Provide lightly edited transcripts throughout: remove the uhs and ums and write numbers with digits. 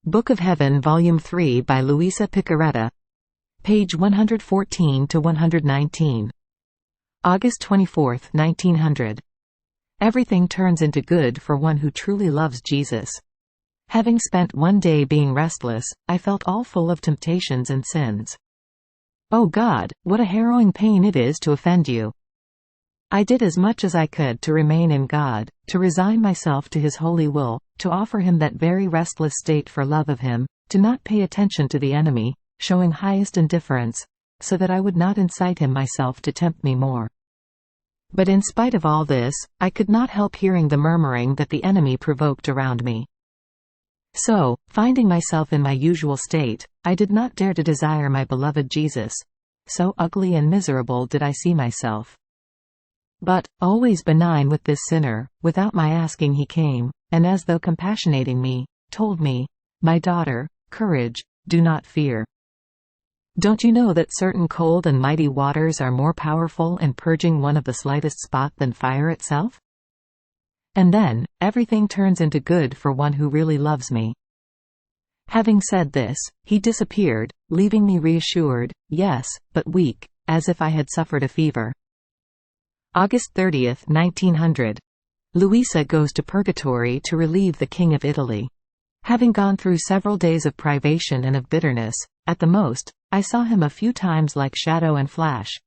Book of Heaven Volume 3 by Luisa Piccarreta. Page 114 to 119. August 24, 1900. Everything turns into good for one who truly loves Jesus. Having spent one day being restless, I felt all full of temptations and sins. Oh God, what a harrowing pain it is to offend you. I did as much as I could to remain in God, to resign myself to His holy will, to offer Him that very restless state for love of Him, to not pay attention to the enemy, showing highest indifference, so that I would not incite him myself to tempt me more. But in spite of all this, I could not help hearing the murmuring that the enemy provoked around me. So, finding myself in my usual state, I did not dare to desire my beloved Jesus. So ugly and miserable did I see myself. But, always benign with this sinner, without my asking he came, and as though compassionating me, told me, "My daughter, courage, do not fear. Don't you know that certain cold and mighty waters are more powerful in purging one of the slightest spot than fire itself? And then, everything turns into good for one who really loves me." Having said this, he disappeared, leaving me reassured, yes, but weak, as if I had suffered a fever. August 30, 1900. Luisa goes to purgatory to relieve the King of Italy. Having gone through several days of privation and of bitterness, at the most, I saw him a few times like shadow and flash.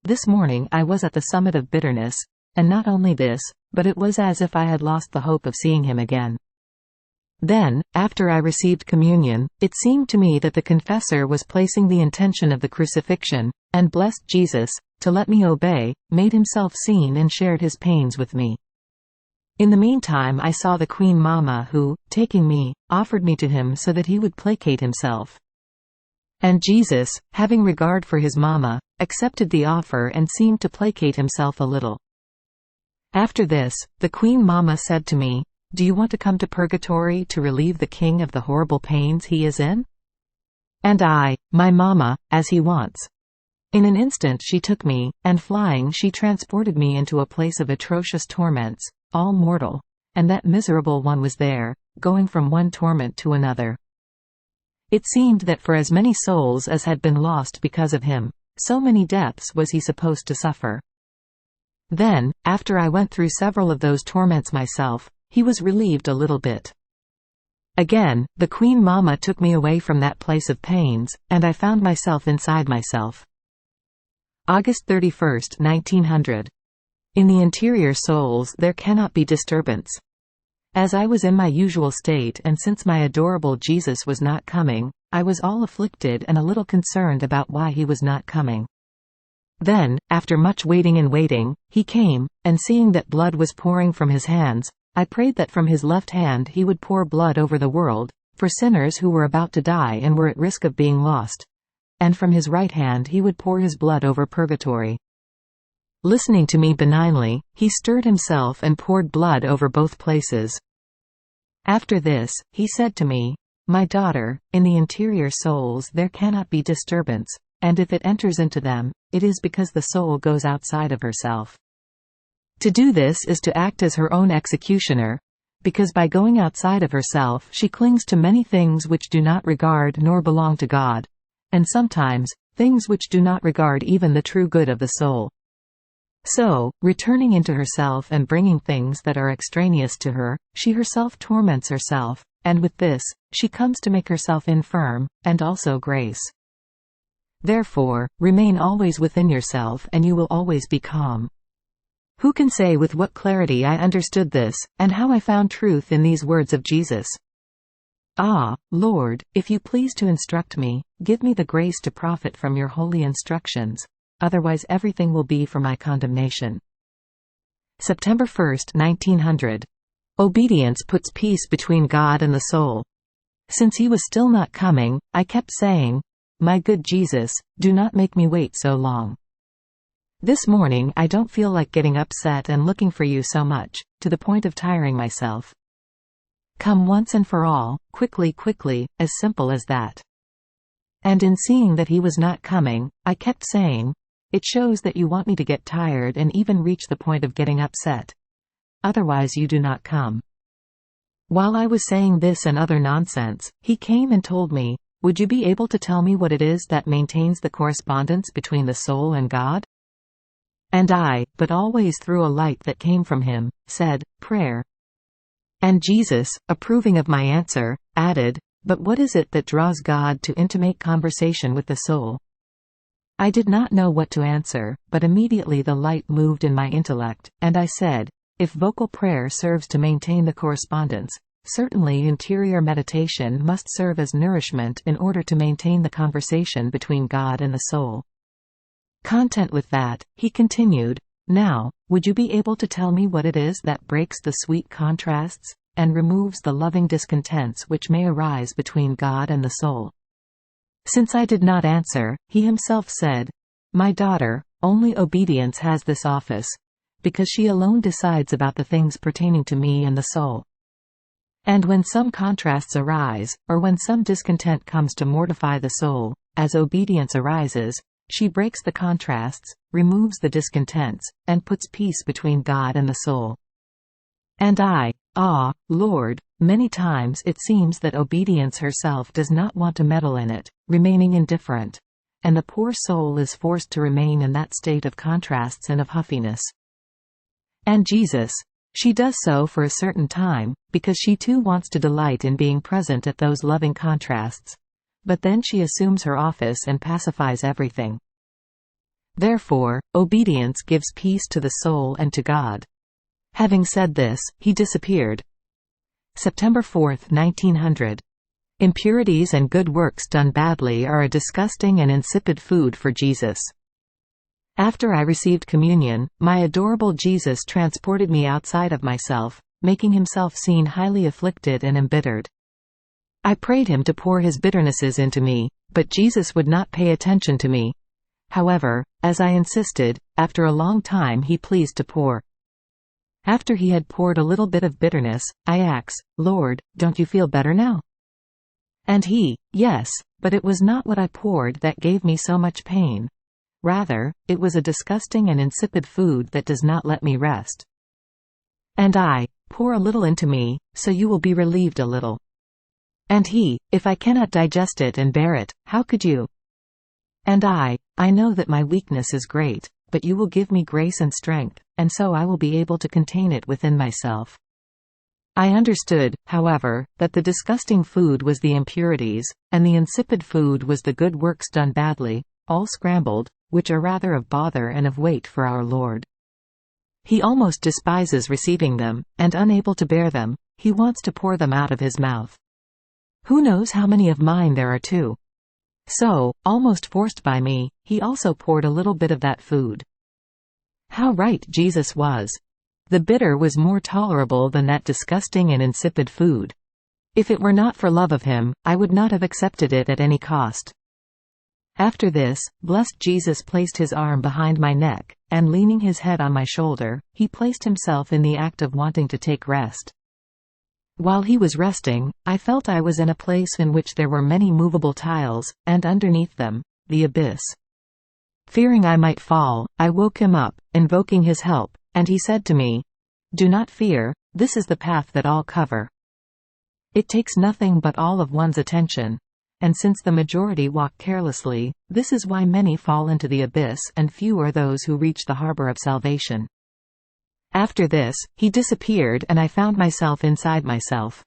This morning I was at the summit of bitterness, and not only this, but it was as if I had lost the hope of seeing him again. Then, after I received communion, it seemed to me that the confessor was placing the intention of the crucifixion, and blessed Jesus, to let me obey, made himself seen and shared his pains with me. In the meantime I saw the Queen Mamma who, taking me, offered me to him so that he would placate himself. And Jesus, having regard for his Mamma, accepted the offer and seemed to placate himself a little. After this, the Queen Mamma said to me, "Do you want to come to purgatory to relieve the king of the horrible pains he is in?" And I, "My Mamma, as he wants." In an instant she took me, and flying she transported me into a place of atrocious torments, all mortal, and that miserable one was there, going from one torment to another. It seemed that for as many souls as had been lost because of him, so many deaths was he supposed to suffer. Then, after I went through several of those torments myself, he was relieved a little bit. Again, the Queen Mamma took me away from that place of pains, and I found myself inside myself. August 31, 1900. In the interior souls there cannot be disturbance. As I was in my usual state and since my adorable Jesus was not coming, I was all afflicted and a little concerned about why he was not coming. Then, after much waiting and waiting, he came, and seeing that blood was pouring from his hands, I prayed that from his left hand he would pour blood over the world, for sinners who were about to die and were at risk of being lost. And from his right hand he would pour his blood over purgatory. Listening to me benignly, he stirred himself and poured blood over both places. After this, he said to me, "My daughter, in the interior souls there cannot be disturbance, and if it enters into them, it is because the soul goes outside of herself. To do this is to act as her own executioner, because by going outside of herself she clings to many things which do not regard nor belong to God, and sometimes, things which do not regard even the true good of the soul. So, returning into herself and bringing things that are extraneous to her, she herself torments herself, and with this, she comes to make herself infirm, and also grace. Therefore, remain always within yourself and you will always be calm." Who can say with what clarity I understood this, and how I found truth in these words of Jesus? Ah, Lord, if you please to instruct me, give me the grace to profit from your holy instructions, otherwise everything will be for my condemnation. September 1, 1900. Obedience puts peace between God and the soul. Since he was still not coming, I kept saying, "My good Jesus, do not make me wait so long." This morning I don't feel like getting upset and looking for you so much, to the point of tiring myself. Come once and for all, quickly, quickly, as simple as that. And in seeing that he was not coming, I kept saying, "It shows that you want me to get tired and even reach the point of getting upset. Otherwise you do not come." While I was saying this and other nonsense, he came and told me, "Would you be able to tell me what it is that maintains the correspondence between the soul and God?" And I, but always through a light that came from him, said, "Prayer." And Jesus, approving of my answer, added, "But what is it that draws God to intimate conversation with the soul?" I did not know what to answer, but immediately the light moved in my intellect, and I said, "If vocal prayer serves to maintain the correspondence, certainly interior meditation must serve as nourishment in order to maintain the conversation between God and the soul." Content with that, he continued, "Now, would you be able to tell me what it is that breaks the sweet contrasts, and removes the loving discontents which may arise between God and the soul?" Since I did not answer, he himself said, "My daughter, only obedience has this office, because she alone decides about the things pertaining to me and the soul. And when some contrasts arise, or when some discontent comes to mortify the soul, as obedience arises, she breaks the contrasts, removes the discontents, and puts peace between God and the soul." And I, Lord, many times it seems that obedience herself does not want to meddle in it, remaining indifferent, and the poor soul is forced to remain in that state of contrasts and of huffiness. And Jesus, she does so for a certain time, because she too wants to delight in being present at those loving contrasts, but then she assumes her office and pacifies everything. Therefore, obedience gives peace to the soul and to God. Having said this, he disappeared. September 4, 1900. Impurities and good works done badly are a disgusting and insipid food for Jesus. After I received communion, my adorable Jesus transported me outside of myself, making himself seen highly afflicted and embittered. I prayed him to pour his bitternesses into me, but Jesus would not pay attention to me. However, as I insisted, after a long time he pleased to pour. After he had poured a little bit of bitterness, I asked, "Lord, don't you feel better now?" And he, "Yes, but it was not what I poured that gave me so much pain. Rather, it was a disgusting and insipid food that does not let me rest." And I, "Pour a little into me, so you will be relieved a little." And he, "If I cannot digest it and bear it, how could you?" And I know that my weakness is great, but you will give me grace and strength, and so I will be able to contain it within myself. I understood, however, that the disgusting food was the impurities, and the insipid food was the good works done badly, all scrambled, which are rather of bother and of weight for our Lord. He almost despises receiving them, and unable to bear them, he wants to pour them out of his mouth. Who knows how many of mine there are too? So, almost forced by me, he also poured a little bit of that food. How right Jesus was! The bitter was more tolerable than that disgusting and insipid food. If it were not for love of him, I would not have accepted it at any cost. After this, blessed Jesus placed his arm behind my neck, and leaning his head on my shoulder, he placed himself in the act of wanting to take rest. While he was resting, I felt I was in a place in which there were many movable tiles, and underneath them, the abyss. Fearing I might fall, I woke him up, invoking his help, and he said to me, "Do not fear, this is the path that all cover. It takes nothing but all of one's attention, and since the majority walk carelessly, this is why many fall into the abyss and few are those who reach the harbor of salvation." After this, he disappeared and I found myself inside myself.